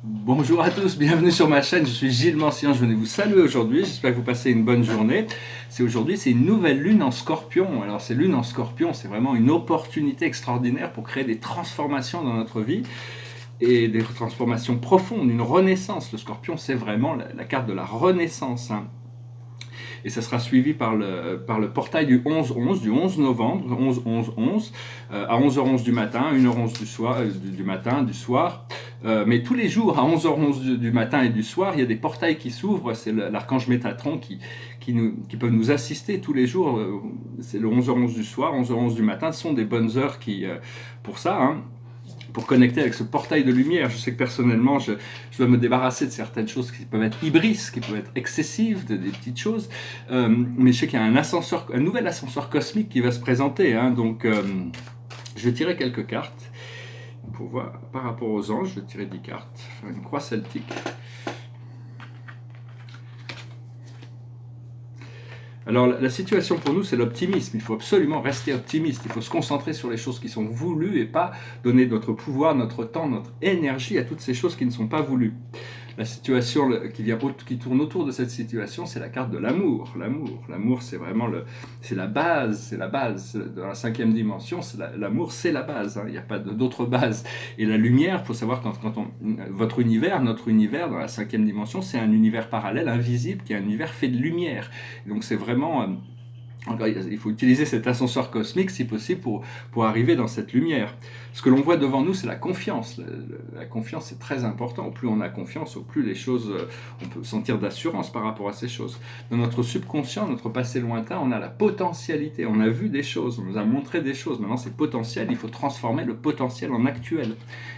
Bonjour à tous, bienvenue sur ma chaîne, je suis Gilles Mancian, je venais vous saluer aujourd'hui, j'espère que vous passez une bonne journée. Aujourd'hui, c'est une nouvelle lune en Scorpion. Alors ces lunes en Scorpion, c'est vraiment une opportunité extraordinaire pour créer des transformations dans notre vie et des transformations profondes, une renaissance. Le Scorpion, c'est vraiment la carte de la renaissance, hein. Et ça sera suivi par le portail du 11-11, du 11 novembre, 11-11-11, à 11h11 du matin, 1h11 du, soir, du matin, du soir. Mais tous les jours, à 11h11 du matin et du soir, il y a des portails qui s'ouvrent. C'est l'archange Métatron qui peut nous assister tous les jours. C'est le 11h11 du soir, 11h11 du matin. Ce sont des bonnes heures pour ça, hein, pour connecter avec ce portail de lumière. Je sais que personnellement, je dois me débarrasser de certaines choses qui peuvent être hybrides, qui peuvent être excessives, des petites choses. Mais je sais qu'il y a un nouvel ascenseur cosmique qui va se présenter, hein. Donc, je vais tirer quelques cartes pour voir par rapport aux anges. Je vais tirer 10 cartes, faire une croix celtique. Alors la situation pour nous, c'est l'optimisme. Il faut absolument rester optimiste. Il faut se concentrer sur les choses qui sont voulues et pas donner notre pouvoir, notre temps, notre énergie à toutes ces choses qui ne sont pas voulues. La situation qui tourne autour de cette situation, c'est la carte de l'amour. L'amour, c'est vraiment c'est la base. Dans la 5e dimension, l'amour, c'est la base, hein. Il n'y a pas d'autre base. Et la lumière, il faut savoir notre univers dans la 5e dimension, c'est un univers parallèle, invisible, qui est un univers fait de lumière. Et donc c'est vraiment il faut utiliser cet ascenseur cosmique, si possible, pour arriver dans cette lumière. Ce que l'on voit devant nous, c'est la confiance. La confiance, c'est très important. Au plus on a confiance, au plus les choses, on peut sentir d'assurance par rapport à ces choses. Dans notre subconscient, notre passé lointain, on a la potentialité. On a vu des choses, on nous a montré des choses. Maintenant, c'est potentiel. Il faut transformer le potentiel en actuel.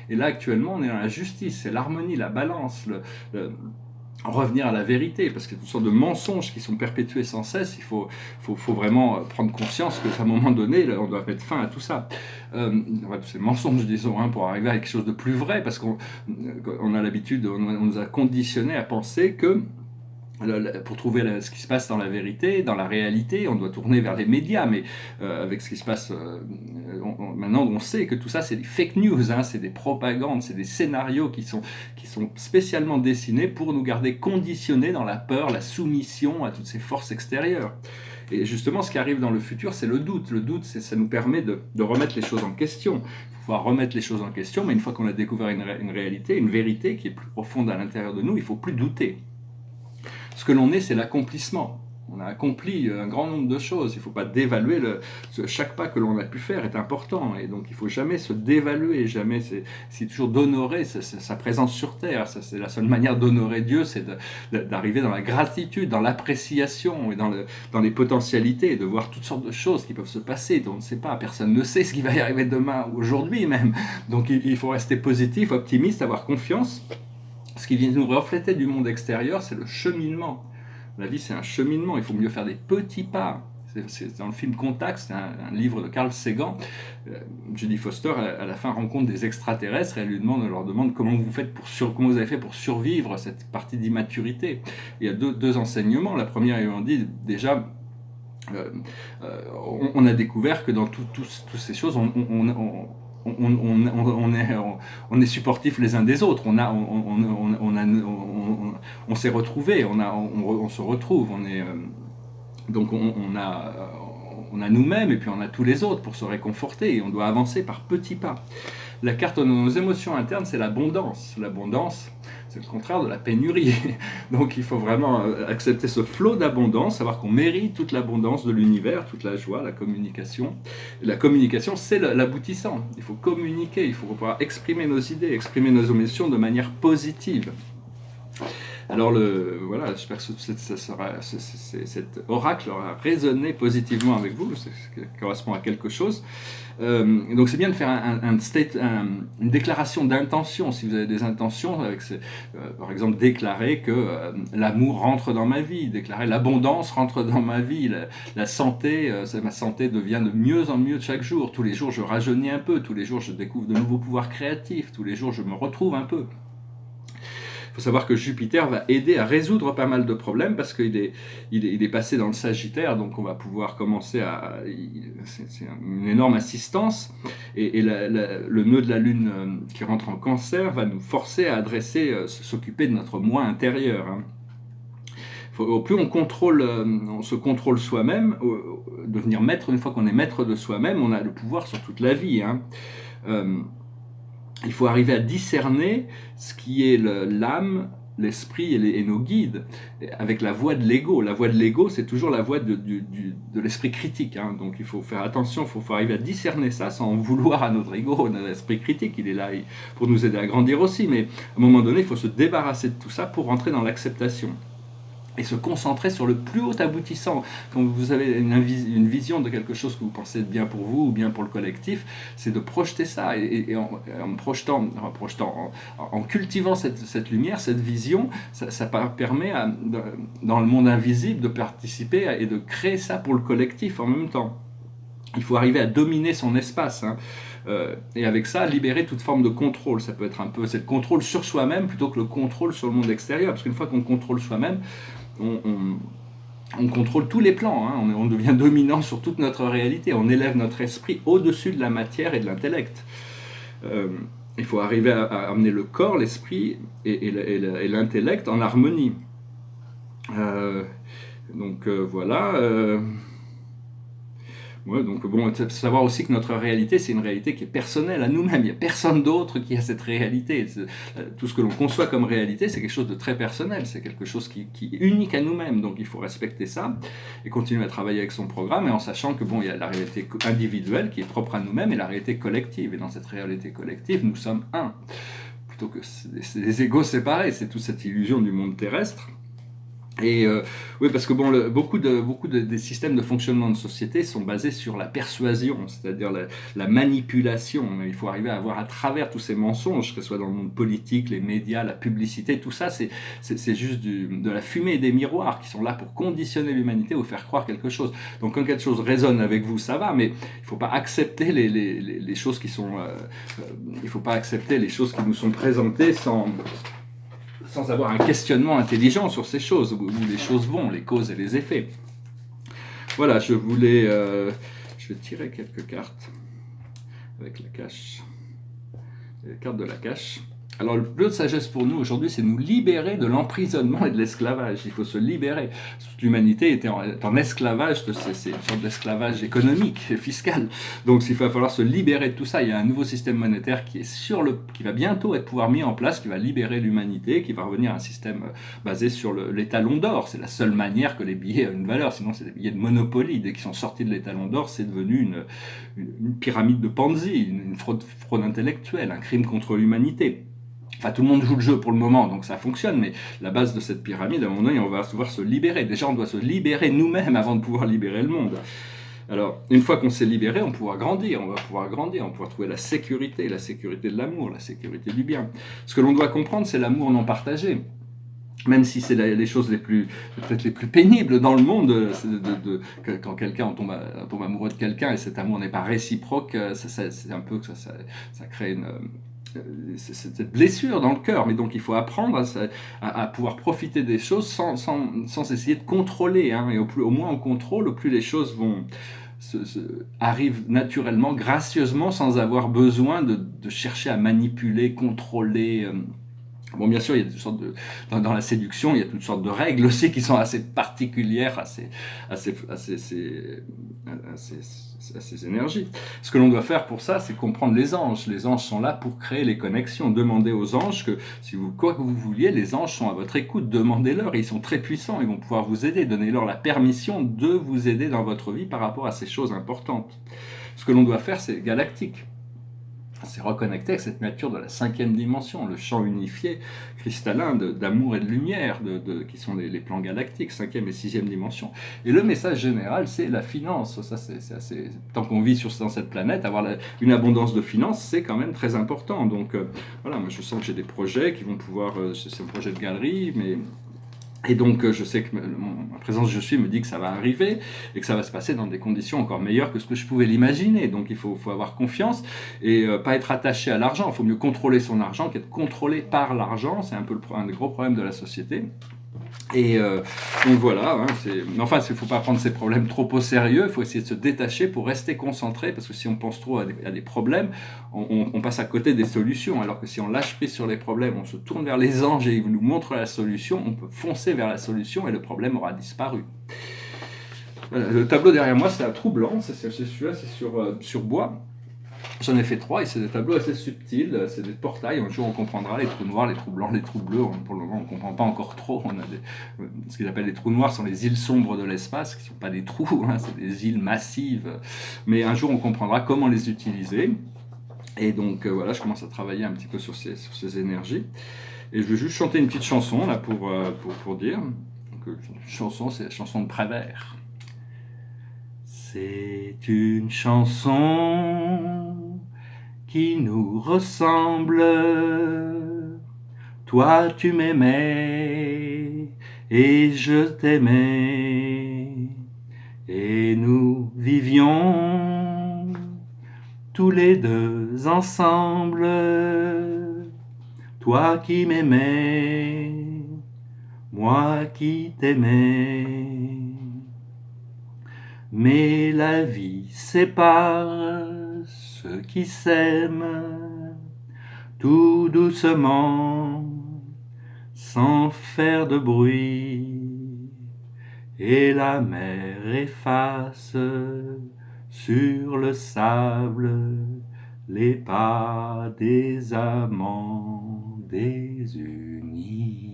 Et là, actuellement, on est dans la justice, c'est l'harmonie, la balance, revenir à la vérité, parce qu'il y a toutes sortes de mensonges qui sont perpétués sans cesse. Il faut vraiment prendre conscience qu'à un moment donné, on doit mettre fin à tout ça. Ces mensonges, disons, hein, pour arriver à quelque chose de plus vrai, parce qu'on a l'habitude, on nous a conditionné à penser que pour trouver ce qui se passe dans la vérité, dans la réalité, on doit tourner vers les médias, mais avec ce qui se passe, maintenant on sait que tout ça c'est des fake news, hein, c'est des propagandes, c'est des scénarios qui sont spécialement dessinés pour nous garder conditionnés dans la peur, la soumission à toutes ces forces extérieures. Et justement, ce qui arrive dans le futur, c'est le doute. Le doute, ça nous permet de remettre les choses en question. Il faut pouvoir remettre les choses en question, mais une fois qu'on a découvert une réalité, une vérité qui est plus profonde à l'intérieur de nous, il ne faut plus douter. Ce que l'on est, c'est l'accomplissement. On a accompli un grand nombre de choses. Il ne faut pas dévaluer chaque pas que l'on a pu faire est important. Et donc, il ne faut jamais se dévaluer, c'est toujours d'honorer sa présence sur Terre. Ça, c'est la seule manière d'honorer Dieu, c'est d'arriver dans la gratitude, dans l'appréciation et dans les potentialités, de voir toutes sortes de choses qui peuvent se passer. On ne sait pas, personne ne sait ce qui va y arriver demain ou aujourd'hui même. Donc, il faut rester positif, optimiste, avoir confiance. Ce qui vient nous refléter du monde extérieur, c'est le cheminement. La vie, c'est un cheminement. Il faut mieux faire des petits pas. C'est dans le film Contact, c'est un livre de Carl Sagan. Jodie Foster, à la fin, rencontre des extraterrestres et elle leur demande comment vous avez fait pour survivre cette partie d'immaturité. Il y a deux enseignements. La première, ils ont dit déjà, on a découvert que dans toutes ces choses, on est supportifs les uns des autres. On s'est retrouvés, on se retrouve. Donc on a nous-mêmes et puis on a tous les autres pour se réconforter et on doit avancer par petits pas. La carte de nos émotions internes, c'est l'abondance. L'abondance, c'est le contraire de la pénurie. Donc il faut vraiment accepter ce flot d'abondance, savoir qu'on mérite toute l'abondance de l'univers, toute la joie, la communication. Et la communication, c'est l'aboutissant. Il faut communiquer, il faut pouvoir exprimer nos idées, exprimer nos émotions de manière positive. Alors voilà, j'espère que cet oracle aura résonné positivement avec vous, ça correspond à quelque chose. Donc c'est bien de faire une déclaration d'intention, si vous avez des intentions, par exemple déclarer que l'amour rentre dans ma vie, déclarer l'abondance rentre dans ma vie, la santé, ma santé devient de mieux en mieux chaque jour, tous les jours je rajeunis un peu, tous les jours je découvre de nouveaux pouvoirs créatifs, tous les jours je me retrouve un peu. Il faut savoir que Jupiter va aider à résoudre pas mal de problèmes parce qu'il est passé dans le Sagittaire, donc on va pouvoir commencer c'est une énorme assistance, et le nœud de la Lune qui rentre en Cancer va nous forcer à s'occuper de notre moi intérieur, hein. Au plus on se contrôle soi-même, devenir maître, une fois qu'on est maître de soi-même, on a le pouvoir sur toute la vie, hein. Il faut arriver à discerner ce qui est l'âme, l'esprit et nos guides, avec la voix de l'ego. La voix de l'ego, c'est toujours la voix de l'esprit critique, hein. Donc il faut faire attention, il faut arriver à discerner ça sans vouloir à notre ego, notre esprit critique. Il est là pour nous aider à grandir aussi, mais à un moment donné, il faut se débarrasser de tout ça pour rentrer dans l'acceptation et se concentrer sur le plus haut aboutissant. Quand vous avez une vision de quelque chose que vous pensez être bien pour vous ou bien pour le collectif, c'est de projeter ça, et en cultivant cette lumière, cette vision, ça permet dans le monde invisible de participer et de créer ça pour le collectif en même temps. Il faut arriver à dominer son espace, hein. Et avec ça, libérer toute forme de contrôle. Ça peut être c'est le contrôle sur soi-même plutôt que le contrôle sur le monde extérieur, parce qu'une fois qu'on contrôle soi-même, on contrôle tous les plans, hein. On devient dominant sur toute notre réalité, on élève notre esprit au-dessus de la matière et de l'intellect. Il faut arriver à amener le corps, l'esprit et l'intellect en harmonie. Voilà. Ouais, donc bon, savoir aussi que notre réalité, c'est une réalité qui est personnelle à nous-mêmes. Il n'y a personne d'autre qui a cette réalité. Tout ce que l'on conçoit comme réalité, c'est quelque chose de très personnel. C'est quelque chose qui est unique à nous-mêmes. Donc il faut respecter ça et continuer à travailler avec son programme, et en sachant que bon, il y a la réalité individuelle qui est propre à nous-mêmes et la réalité collective. Et dans cette réalité collective, nous sommes un. Plutôt que c'est des égos séparés. C'est toute cette illusion du monde terrestre. Et oui, parce que bon, beaucoup des systèmes de fonctionnement de société sont basés sur la persuasion, c'est-à-dire la manipulation. Il faut arriver à voir à travers tous ces mensonges, que ce soit dans le monde politique, les médias, la publicité, tout ça, c'est juste de la fumée et des miroirs qui sont là pour conditionner l'humanité ou faire croire quelque chose. Donc quand quelque chose résonne avec vous, ça va, mais il ne faut pas accepter les choses qui sont... il ne faut pas accepter les choses qui nous sont présentées sans avoir un questionnement intelligent sur ces choses, où les choses vont, les causes et les effets. Voilà, je vais tirer quelques cartes avec la cache, les cartes de la cache. Alors le bleu de sagesse pour nous aujourd'hui, c'est nous libérer de l'emprisonnement et de l'esclavage. Il faut se libérer. Toute l'humanité est en esclavage, c'est une sorte d'esclavage économique, fiscal. Donc il va falloir se libérer de tout ça. Il y a un nouveau système monétaire qui va bientôt pouvoir mis en place, qui va libérer l'humanité, qui va revenir à un système basé sur l'étalon d'or. C'est la seule manière que les billets aient une valeur. Sinon, c'est des billets de Monopoly. Dès qu'ils sont sortis de l'étalon d'or, c'est devenu une pyramide de Ponzi, une fraude intellectuelle, un crime contre l'humanité. Enfin, tout le monde joue le jeu pour le moment, donc ça fonctionne, mais la base de cette pyramide, à un moment donné, on va devoir se libérer. Déjà, on doit se libérer nous-mêmes avant de pouvoir libérer le monde. Alors, une fois qu'on s'est libéré, on pourra grandir, on va pouvoir trouver la sécurité de l'amour, la sécurité du bien. Ce que l'on doit comprendre, c'est l'amour non partagé. Même si c'est les choses peut-être les plus pénibles dans le monde, quand quelqu'un tombe amoureux de quelqu'un et cet amour n'est pas réciproque, c'est un peu que ça crée cette blessure dans le cœur. Mais donc il faut apprendre à pouvoir profiter des choses sans essayer de contrôler, hein. Et au moins on contrôle, au plus les choses arrivent naturellement, gracieusement, sans avoir besoin de chercher à manipuler, contrôler. Bon, bien sûr, il y a toutes sortes dans la séduction, il y a toutes sortes de règles aussi qui sont assez particulières à ces énergies. Ce que l'on doit faire pour ça, c'est comprendre les anges. Les anges sont là pour créer les connexions. Demandez aux anges que, quoi que vous vouliez, les anges sont à votre écoute. Demandez-leur, ils sont très puissants, ils vont pouvoir vous aider. Donnez-leur la permission de vous aider dans votre vie par rapport à ces choses importantes. Ce que l'on doit faire, c'est galactique. C'est reconnecter avec cette nature de la 5e dimension, le champ unifié, cristallin d'amour et de lumière, qui sont les plans galactiques, 5e et 6e dimension. Et le message général, c'est la finance. Ça, c'est assez... Tant qu'on vit dans cette planète, avoir une abondance de finances, c'est quand même très important. Donc voilà, moi je sens que j'ai des projets qui vont pouvoir... c'est un projet de galerie, mais Et donc, je sais que ma présence je suis me dit que ça va arriver et que ça va se passer dans des conditions encore meilleures que ce que je pouvais l'imaginer. Donc, il faut avoir confiance et pas être attaché à l'argent. Il faut mieux contrôler son argent qu'être contrôlé par l'argent. C'est un peu un des gros problèmes de la société. Et donc voilà, hein, mais enfin, il ne faut pas prendre ces problèmes trop au sérieux, il faut essayer de se détacher pour rester concentré, parce que si on pense trop à des problèmes, on passe à côté des solutions, alors que si on lâche prise sur les problèmes, on se tourne vers les anges et ils nous montrent la solution, on peut foncer vers la solution et le problème aura disparu. Voilà, le tableau derrière moi, c'est un trou blanc, c'est celui-là, c'est sur bois. J'en ai fait 3 et c'est des tableaux assez subtils, c'est des portails. Un jour on comprendra les trous noirs, les trous blancs, les trous bleus. Pour le moment on ne comprend pas encore trop. On a ce qu'ils appellent les trous noirs sont les îles sombres de l'espace, qui ne sont pas des trous, hein, c'est des îles massives. Mais un jour on comprendra comment les utiliser. Et donc voilà, je commence à travailler un petit peu sur ces énergies. Et je vais juste chanter une petite chanson là pour dire. Donc, une chanson, c'est la chanson de Prévert. C'est une chanson qui nous ressemble. Toi tu m'aimais et je t'aimais et nous vivions tous les deux ensemble. Toi qui m'aimais, moi qui t'aimais. Mais la vie sépare ceux qui s'aiment tout doucement, sans faire de bruit, et la mer efface sur le sable les pas des amants désunis.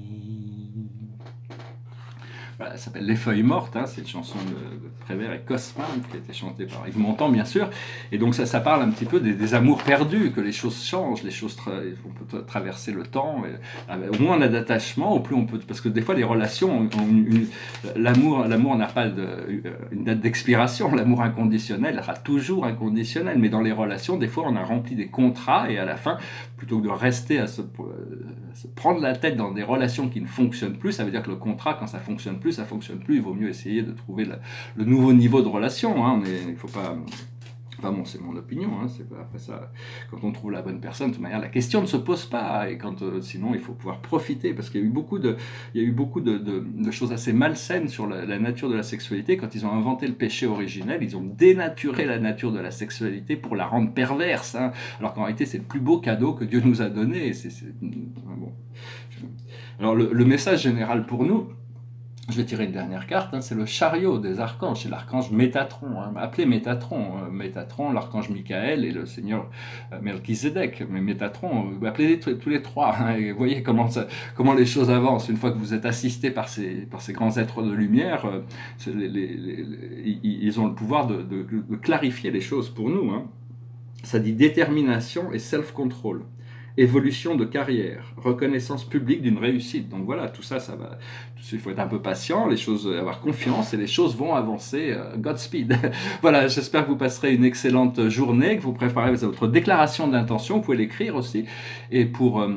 Voilà, ça s'appelle Les Feuilles Mortes, hein, c'est une chanson de Prévert et Cosma qui a été chantée par Yves Montand bien sûr, et donc ça parle un petit peu des amours perdus, que les choses changent, on peut traverser le temps, au moins on a d'attachement, au plus on peut, parce que des fois les relations, l'amour n'a pas une date d'expiration, l'amour inconditionnel sera toujours inconditionnel, mais dans les relations, des fois on a rempli des contrats et à la fin, plutôt que de rester à se prendre la tête dans des relations qui ne fonctionnent plus, ça veut dire que le contrat, quand ça fonctionne plus, il vaut mieux essayer de trouver le nouveau niveau de relation, hein. Il faut pas... Enfin bon, c'est mon opinion, hein, c'est pas, après ça, quand on trouve la bonne personne, de toute manière, la question ne se pose pas, et sinon il faut pouvoir profiter, parce qu'il y a eu beaucoup de choses assez malsaines sur la nature de la sexualité. Quand ils ont inventé le péché originel, ils ont dénaturé la nature de la sexualité pour la rendre perverse, hein, alors qu'en réalité c'est le plus beau cadeau que Dieu nous a donné. Bon. Alors le message général pour nous, je vais tirer une dernière carte, hein, c'est le chariot des archanges, c'est l'archange Métatron, hein, appelé Métatron, Métatron, l'archange Michael et le seigneur Melchizedek. Mais Métatron, appelez-les tous les trois, hein, et vous voyez comment les choses avancent. Une fois que vous êtes assisté par ces grands êtres de lumière, ils ont le pouvoir de clarifier les choses pour nous, hein. Ça dit détermination et self-control. Évolution de carrière, reconnaissance publique d'une réussite. Donc voilà, tout ça va. Il faut être un peu patient, avoir confiance et les choses vont avancer. Godspeed. Voilà, j'espère que vous passerez une excellente journée, que vous préparez votre déclaration d'intention. Vous pouvez l'écrire aussi. Et pour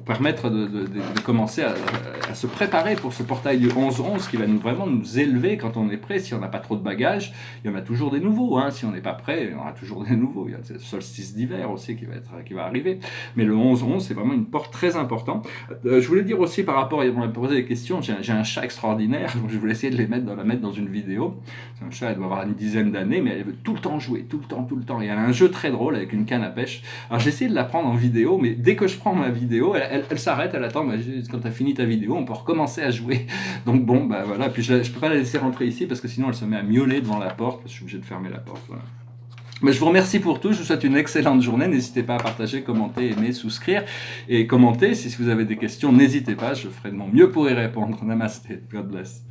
permettre de commencer à se préparer pour ce portail du 11-11 qui va vraiment nous élever quand on est prêt. Si on n'a pas trop de bagages, il y en a toujours des nouveaux, hein. Si on n'est pas prêt, il y en aura toujours des nouveaux. Il y a le solstice d'hiver aussi qui va arriver. Mais le 11-11, c'est vraiment une porte très importante. Je voulais dire aussi par rapport, on m'a posé des questions, j'ai un chat extraordinaire, donc je voulais essayer de la mettre dans une vidéo. C'est un chat, elle doit avoir une dizaine d'années, mais elle veut tout le temps jouer, tout le temps. Et elle a un jeu très drôle avec une canne à pêche. Alors j'ai essayé de la prendre en vidéo, mais dès que je prends ma vidéo, elle s'arrête, elle attend, quand tu as fini ta vidéo, on peut recommencer à jouer. Donc bon, bah voilà, puis je peux pas la laisser rentrer ici parce que sinon elle se met à miauler devant la porte, je suis obligé de fermer la porte, voilà. Mais je vous remercie pour tout, je vous souhaite une excellente journée, n'hésitez pas à partager, commenter, aimer, souscrire et commenter. Si vous avez des questions, n'hésitez pas, je ferai de mon mieux pour y répondre. Namaste, God bless.